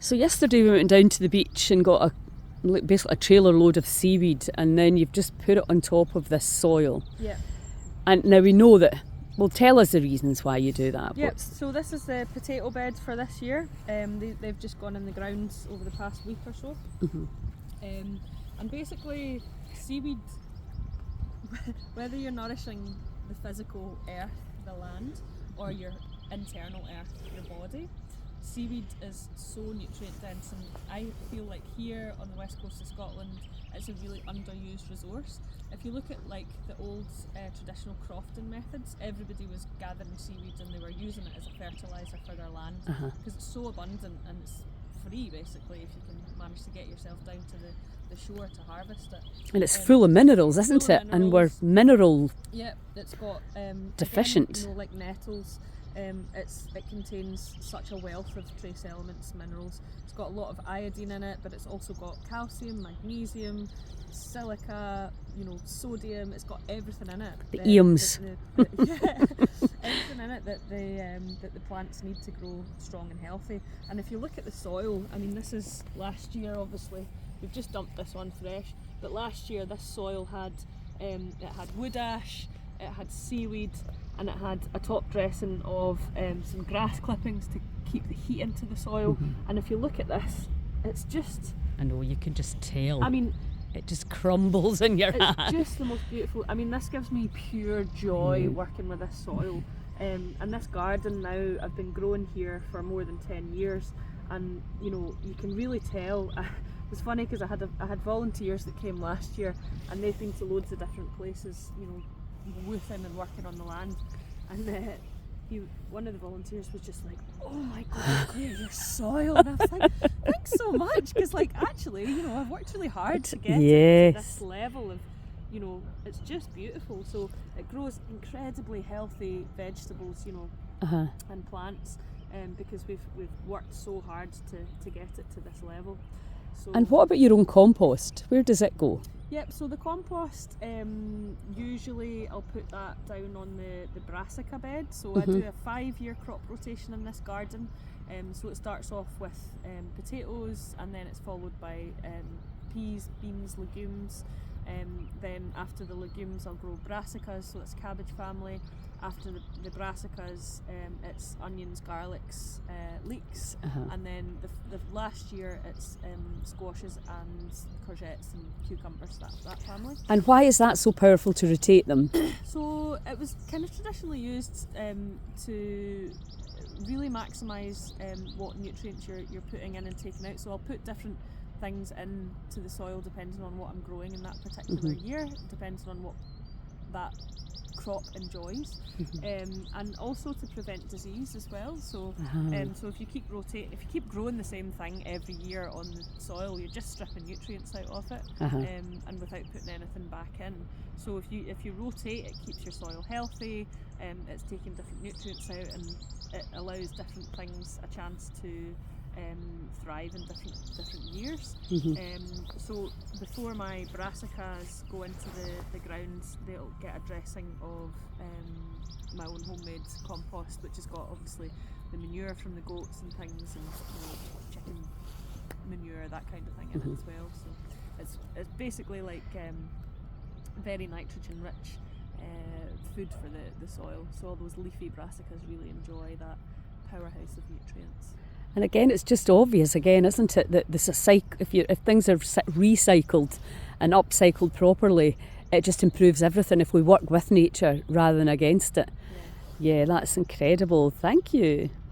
So yesterday we went down to the beach and got basically a trailer load of seaweed, and then you've just put it on top of this soil. Yeah. And now we know that. Well, tell us the reasons why you do that. Yep, so this is the potato bed for this year. They've just gone in the ground over the past week or so. And basically, seaweed, whether you're nourishing the physical earth, the land, or your internal earth, your body, seaweed is so nutrient dense, and I feel like here on the west coast of Scotland it's a really underused resource. If you look at like the old traditional crofting methods, everybody was gathering seaweed and they were using it as a fertiliser for their land because it's so abundant and it's free basically if you can manage to get yourself down to the shore to harvest it. And it's full of minerals, isn't it? And we're mineral it's got deficient. again, like nettles. It contains such a wealth of trace elements, minerals. It's got a lot of iodine in it, but it's also got calcium, magnesium, silica, sodium. It's got everything in it. The eoms. Everything in it that the plants need to grow strong and healthy. And if you look at the soil, I mean, this is last year. Obviously, we've just dumped this one fresh, but last year this soil had wood ash, it had seaweed, and it had a top dressing of some grass clippings to keep the heat into the soil. And if you look at this, it's just... I know, you can just tell. I mean... It just crumbles in your hand. It's just the most beautiful... I mean, this gives me pure joy working with this soil. And this garden now, I've been growing here for more than 10 years. And, you can really tell... It's funny because I had volunteers that came last year and they've been to loads of different places, woothing and working on the land, and one of the volunteers was just like, "Oh my God, look at your soil," and I was like, "Thanks so much," because actually, I've worked really hard to get to this level of, it's just beautiful. So it grows incredibly healthy vegetables, and plants, because we've worked so hard to get it to this level. So, and what about your own compost? Where does it go? Yep, so the compost, usually I'll put that down on the brassica bed. So I do a 5-year crop rotation in this garden. So it starts off with potatoes, and then it's followed by peas, beans, legumes. Then after the legumes I'll grow brassicas, so it's cabbage family. After the brassicas, it's onions, garlics, leeks, and then the last year it's squashes and courgettes and cucumbers, that family. And why is that so powerful to rotate them? So it was kind of traditionally used to really maximise what nutrients you're putting in and taking out. So I'll put different things into the soil depending on what I'm growing in that particular year, depending on what that crop enjoys, and also to prevent disease as well. So so if you keep growing the same thing every year on the soil, you're just stripping nutrients out of it, and without putting anything back in. So if you rotate, it keeps your soil healthy, it's taking different nutrients out, and it allows different things a chance to thrive in different years. So before my brassicas go into the ground, they'll get a dressing of my own homemade compost, which has got obviously the manure from the goats and things, and chicken manure, that kind of thing in it as well. So it's basically like very nitrogen rich food for the soil. So all those leafy brassicas really enjoy that powerhouse of nutrients. And again, it's just obvious again, isn't it, that this is if things are recycled and upcycled properly, it just improves everything if we work with nature rather than against it. Yeah, that's incredible. Thank you.